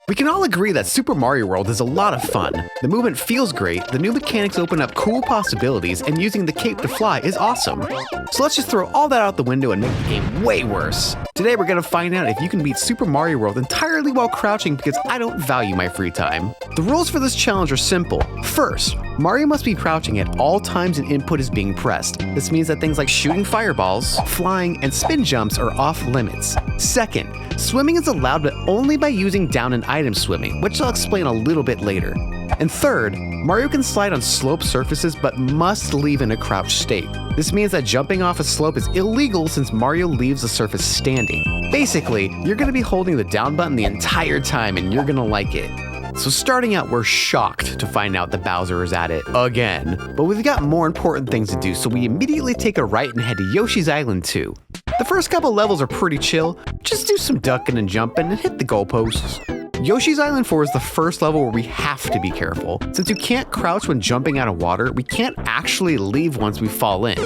We can all agree that Super Mario World is a lot of fun. The movement feels great, the new mechanics open up cool possibilities, and using the cape to fly is awesome. So let's just throw all that out the window and make the game way worse. Today we're gonna find out if you can beat Super Mario World entirely while crouching because I don't value my free time. The rules for this challenge are simple. First, Mario must be crouching at all times an input is being pressed. This means that things like shooting fireballs, flying, and spin jumps are off limits. Second, swimming is allowed but only by using down and item swimming, which I'll explain a little bit later. And third, Mario can slide on slope surfaces but must leave in a crouched state. This means that jumping off a slope is illegal since Mario leaves the surface standing. Basically, you're going to be holding the down button the entire time and you're going to like it. So starting out, we're shocked to find out that Bowser is at it again. But we've got more important things to do, so we immediately take a right and head to Yoshi's Island 2. The first couple levels are pretty chill. Just do some ducking and jumping and hit the goalposts. Yoshi's Island 4 is the first level where we have to be careful. Since you can't crouch when jumping out of water, we can't actually leave once we fall in.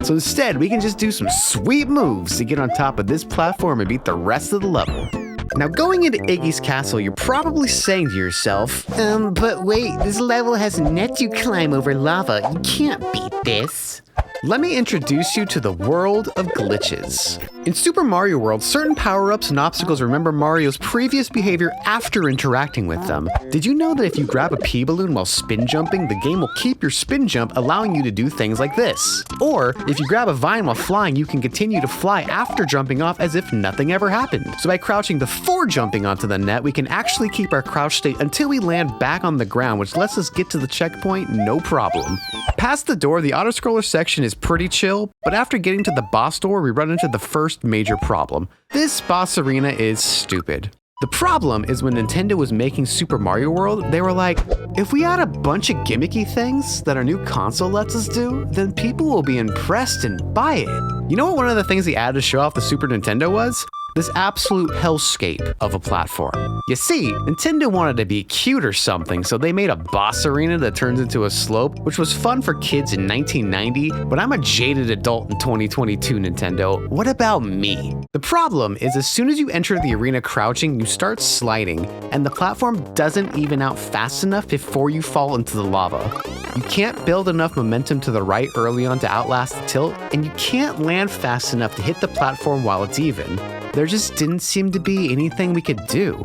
So instead, we can just do some sweet moves to get on top of this platform and beat the rest of the level. Now going into Iggy's castle, you're probably saying to yourself, but wait, this level has nets you climb over lava. You can't beat this. Let me introduce you to the world of glitches. In Super Mario World, certain power-ups and obstacles remember Mario's previous behavior after interacting with them. Did you know that if you grab a pea balloon while spin jumping, the game will keep your spin jump, allowing you to do things like this? Or, if you grab a vine while flying, you can continue to fly after jumping off as if nothing ever happened. So by crouching before jumping onto the net, we can actually keep our crouch state until we land back on the ground, which lets us get to the checkpoint no problem. Past the door, the auto-scroller section is pretty chill, but after getting to the boss door, we run into the first major problem. This boss arena is stupid. The problem is when Nintendo was making Super Mario World, they were like, if we add a bunch of gimmicky things that our new console lets us do, then people will be impressed and buy it. You know what one of the things they added to show off the Super Nintendo was? This absolute hellscape of a platform. You see, Nintendo wanted to be cute or something, so they made a boss arena that turns into a slope, which was fun for kids in 1990, but I'm a jaded adult in 2022, Nintendo. What about me? The problem is as soon as you enter the arena crouching, you start sliding, and the platform doesn't even out fast enough before you fall into the lava. You can't build enough momentum to the right early on to outlast the tilt, and you can't land fast enough to hit the platform while it's even. There just didn't seem to be anything we could do.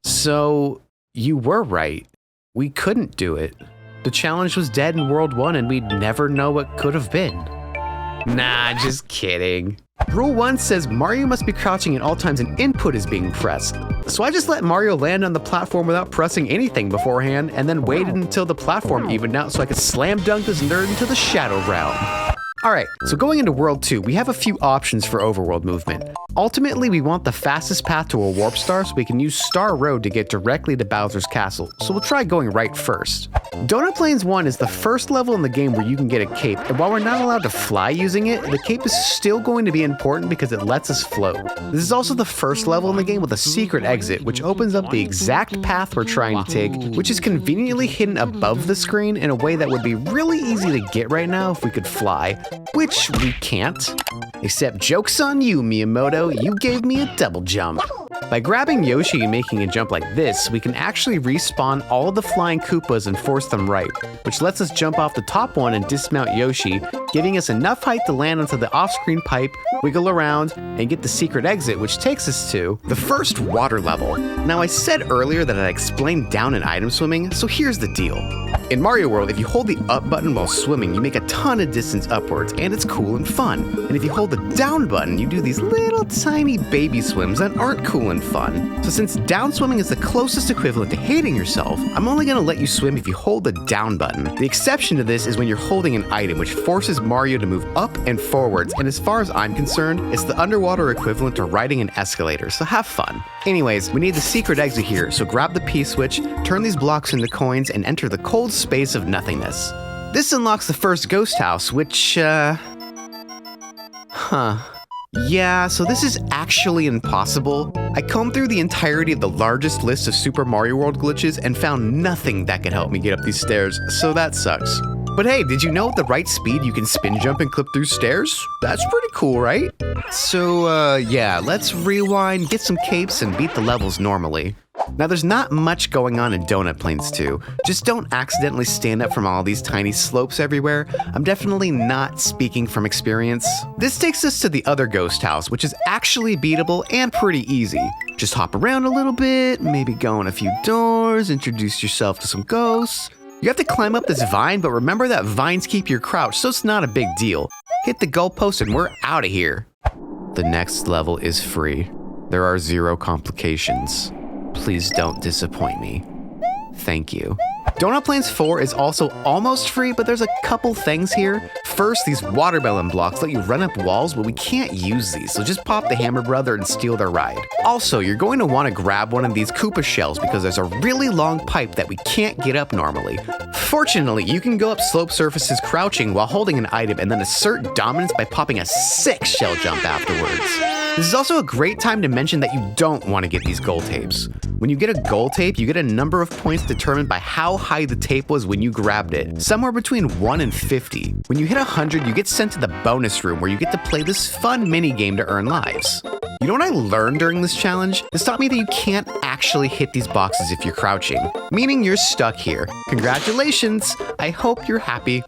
So, you were right. We couldn't do it. The challenge was dead in World 1 and we'd never know what could have been. Nah, just kidding. Rule 1 says Mario must be crouching at all times an input is being pressed. So I just let Mario land on the platform without pressing anything beforehand and then waited until the platform evened out so I could slam dunk this nerd into the Shadow Realm. Alright, so going into World 2, we have a few options for overworld movement. Ultimately, we want the fastest path to a warp star so we can use Star Road to get directly to Bowser's castle, so we'll try going right first. Donut Plains 1 is the first level in the game where you can get a cape, and while we're not allowed to fly using it, the cape is still going to be important because it lets us float. This is also the first level in the game with a secret exit, which opens up the exact path we're trying to take, which is conveniently hidden above the screen in a way that would be really easy to get right now if we could fly. Which we can't. Except joke's on you, Miyamoto, you gave me a double jump. By grabbing Yoshi and making a jump like this, we can actually respawn all the flying Koopas and force them right, which lets us jump off the top one and dismount Yoshi, giving us enough height to land onto the off-screen pipe, wiggle around, and get the secret exit, which takes us to the first water level. Now I said earlier that I'd explain down and item swimming, so here's the deal. In Mario World, if you hold the up button while swimming, you make a ton of distance upwards, and it's cool and fun. And if you hold the down button, you do these little tiny baby swims that aren't cool and fun. So since down swimming is the closest equivalent to hating yourself, I'm only going to let you swim if you hold the down button. The exception to this is when you're holding an item, which forces Mario to move up and forwards, and as far as I'm concerned, it's the underwater equivalent to riding an escalator, so have fun. Anyways, we need the secret exit here, so grab the P-switch, turn these blocks into coins, and enter the cold space of nothingness. This unlocks the first ghost house, which, Yeah, so this is actually impossible. I combed through the entirety of the largest list of Super Mario World glitches and found nothing that could help me get up these stairs, so that sucks. But hey, did you know at the right speed you can spin jump and clip through stairs? That's pretty cool, right? So, yeah, let's rewind, get some capes, and beat the levels normally. Now there's not much going on in Donut Plains 2. Just don't accidentally stand up from all these tiny slopes everywhere. I'm definitely not speaking from experience. This takes us to the other ghost house, which is actually beatable and pretty easy. Just hop around a little bit, maybe go in a few doors, introduce yourself to some ghosts. You have to climb up this vine, but remember that vines keep your crouch, so it's not a big deal. Hit the goalpost and we're out of here. The next level is free. There are 0 complications. Please don't disappoint me. Thank you. Donut Plains 4 is also almost free, but there's a couple things here. First, these watermelon blocks let you run up walls, but we can't use these, so just pop the Hammer Brother and steal their ride. Also, you're going to want to grab one of these Koopa shells because there's a really long pipe that we can't get up normally. Fortunately, you can go up slope surfaces crouching while holding an item and then assert dominance by popping a sick shell jump afterwards. This is also a great time to mention that you don't want to get these gold tapes. When you get a gold tape, you get a number of points determined by how high the tape was when you grabbed it, somewhere between 1 and 50. When you hit 100, you get sent to the bonus room where you get to play this fun mini game to earn lives. You know what I learned during this challenge? This taught me that you can't actually hit these boxes if you're crouching, meaning you're stuck here. Congratulations, I hope you're happy.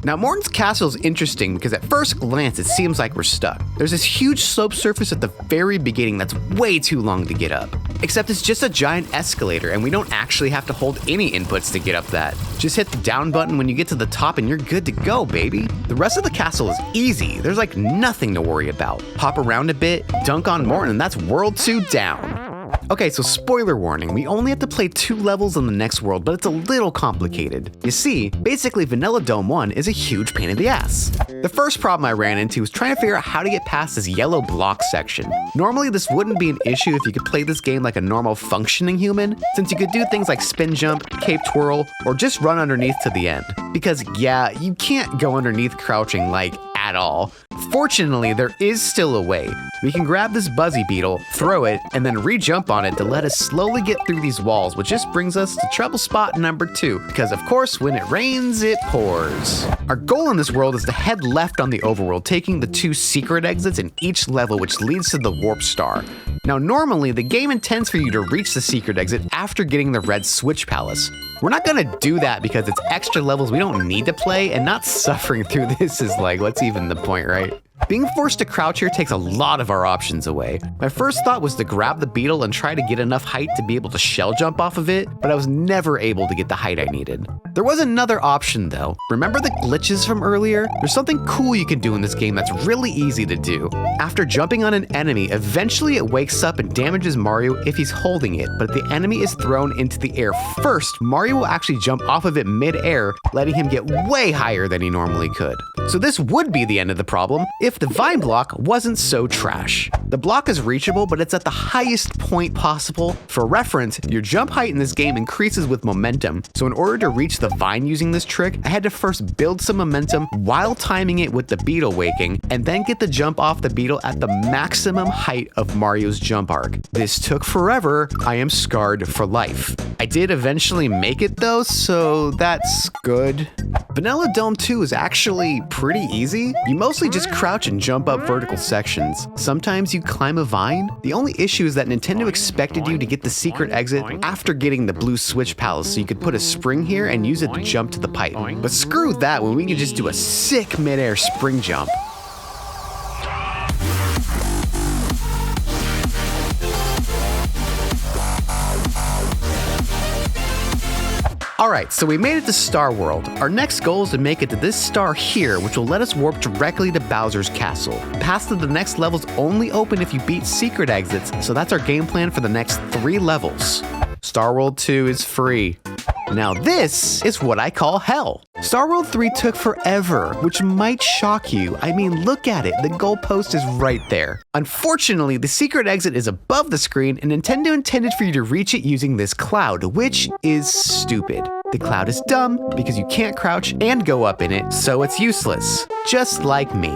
Now, Morton's Castle is interesting because at first glance, it seems like we're stuck. There's this huge slope surface at the very beginning that's way too long to get up. Except it's just a giant escalator and we don't actually have to hold any inputs to get up that. Just hit the down button when you get to the top and you're good to go, baby. The rest of the castle is easy. There's like nothing to worry about. Hop around a bit, dunk on Morton, and that's World 2 down. Okay, so spoiler warning, we only have to play 2 levels in the next world, but it's a little complicated. You see, basically Vanilla Dome 1 is a huge pain in the ass. The first problem I ran into was trying to figure out how to get past this yellow block section. Normally this wouldn't be an issue if you could play this game like a normal functioning human, since you could do things like spin jump, cape twirl, or just run underneath to the end. Because yeah, you can't go underneath crouching like at all. Fortunately, there is still a way. We can grab this Buzzy Beetle, throw it, and then re-jump on it to let us slowly get through these walls, which just brings us to trouble spot number 2, because of course, when it rains, it pours. Our goal in this world is to head left on the overworld, taking the 2 secret exits in each level, which leads to the Warp Star. Now, normally, the game intends for you to reach the secret exit after getting the Red Switch Palace. We're not gonna do that because it's extra levels we don't need to play, and not suffering through this is like, what's even the point, right? Being forced to crouch here takes a lot of our options away. My first thought was to grab the beetle and try to get enough height to be able to shell jump off of it, but I was never able to get the height I needed. There was another option though. Remember the glitches from earlier? There's something cool you can do in this game that's really easy to do. After jumping on an enemy, eventually it wakes up and damages Mario if he's holding it, but if the enemy is thrown into the air first, Mario will actually jump off of it mid-air, letting him get way higher than he normally could. So this would be the end of the problem if the vine block wasn't so trash. The block is reachable, but it's at the highest point possible. For reference, your jump height in this game increases with momentum, so in order to reach the vine using this trick, I had to first build some momentum while timing it with the beetle waking, and then get the jump off the beetle at the maximum height of Mario's jump arc. This took forever. I am scarred for life. I did eventually make it though, so that's good. Vanilla Dome 2 is actually pretty easy. You mostly just crouch and jump up vertical sections. Sometimes you climb a vine. The only issue is that Nintendo expected you to get the secret exit after getting the blue switch palace, so you could put a spring here and use it to jump to the pipe. But screw that when we can just do a sick mid-air spring jump. Alright, so we made it to Star World. Our next goal is to make it to this star here, which will let us warp directly to Bowser's castle. Paths to the next levels only open if you beat secret exits, so that's our game plan for the next 3 levels. Star World 2 is free. Now this is what I call hell. Star World 3 took forever, which might shock you. I mean, look at it, the goalpost is right there. Unfortunately, the secret exit is above the screen and Nintendo intended for you to reach it using this cloud, which is stupid. The cloud is dumb because you can't crouch and go up in it, so it's useless. Just like me.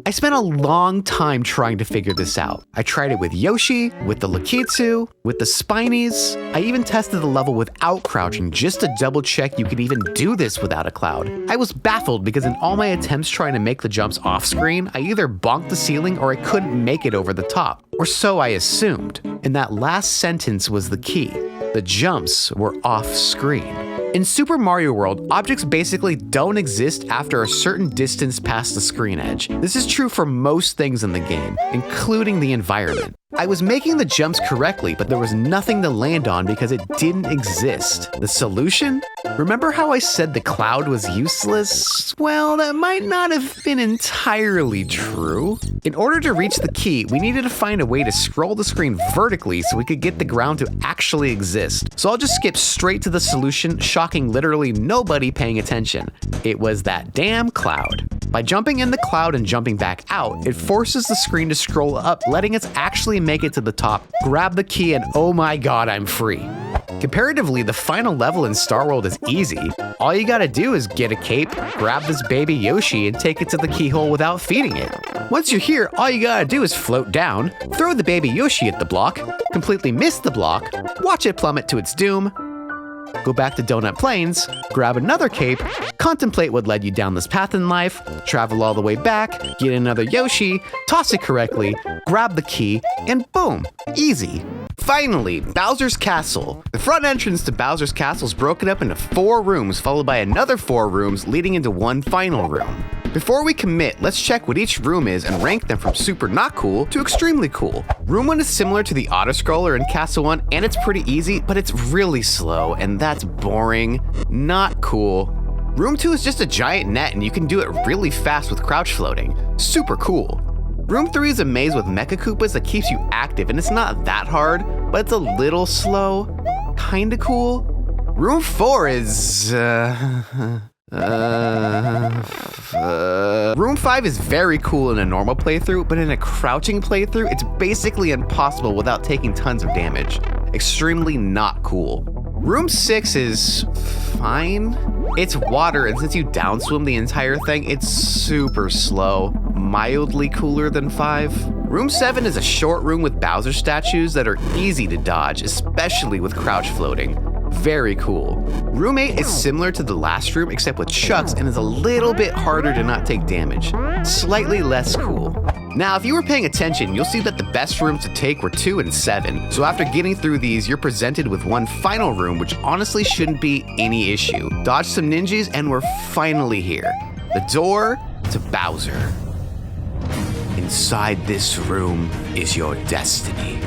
I spent a long time trying to figure this out. I tried it with Yoshi, with the Lakitu, with the Spinies. I even tested the level without crouching just to double check you could even do this without a cloud. I was baffled because in all my attempts trying to make the jumps off screen, I either bonked the ceiling or I couldn't make it over the top. Or so I assumed. And that last sentence was the key. The jumps were off screen. In Super Mario World, objects basically don't exist after a certain distance past the screen edge. This is true for most things in the game, including the environment. I was making the jumps correctly, but there was nothing to land on because it didn't exist. The solution? Remember how I said the cloud was useless? Well, that might not have been entirely true. In order to reach the key, we needed to find a way to scroll the screen vertically so we could get the ground to actually exist. So I'll just skip straight to the solution, shocking literally nobody paying attention. It was that damn cloud. By jumping in the cloud and jumping back out, it forces the screen to scroll up, letting us actually make it to the top, grab the key, and oh my god, I'm free. Comparatively, the final level in Star World is easy. All you gotta do is get a cape, grab this baby Yoshi, and take it to the keyhole without feeding it. Once you're here, all you gotta do is float down, throw the baby Yoshi at the block, completely miss the block, watch it plummet to its doom, go back to Donut Plains, grab another cape, contemplate what led you down this path in life, travel all the way back, get another Yoshi, toss it correctly, grab the key, and boom, easy. Finally, Bowser's Castle. The front entrance to Bowser's Castle is broken up into 4 rooms, followed by another 4 rooms leading into one final room. Before we commit, let's check what each room is and rank them from super not cool to extremely cool. Room 1 is similar to the auto-scroller in Castle 1, and it's pretty easy, but it's really slow, and that's boring. Not cool. Room 2 is just a giant net, and you can do it really fast with crouch floating. Super cool. Room 3 is a maze with Mecha Koopas that keeps you active, and it's not that hard, but it's a little slow. Kinda cool. Room 4 is... Room 5 is very cool in a normal playthrough, but in a crouching playthrough, it's basically impossible without taking tons of damage. Extremely not cool. Room 6 is fine. It's water, and since you downswim the entire thing, it's super slow. Mildly cooler than 5. Room 7 is a short room with Bowser statues that are easy to dodge, especially with crouch floating. Very cool. Room 8 is similar to the last room except with chucks and is a little bit harder to not take damage. Slightly less cool. Now, if you were paying attention, you'll see that the best rooms to take were 2 and 7. So after getting through these, you're presented with one final room, which honestly shouldn't be any issue. Dodge some ninjas and we're finally here. The door to Bowser. Inside this room is your destiny.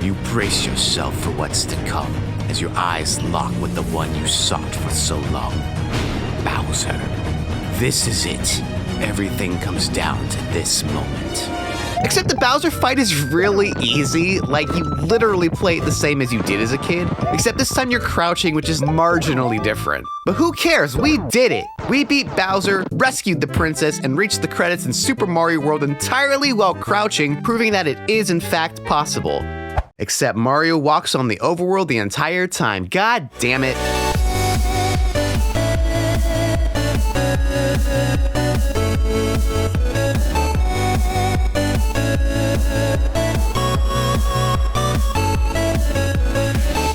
You brace yourself for what's to come as your eyes lock with the one you sought for so long. Bowser. This is it. Everything comes down to this moment. Except the Bowser fight is really easy, like you literally play it the same as you did as a kid, except this time you're crouching, which is marginally different. But who cares? We did it! We beat Bowser, rescued the princess, and reached the credits in Super Mario World entirely while crouching, proving that it is in fact possible. Except Mario walks on the overworld the entire time. God damn it.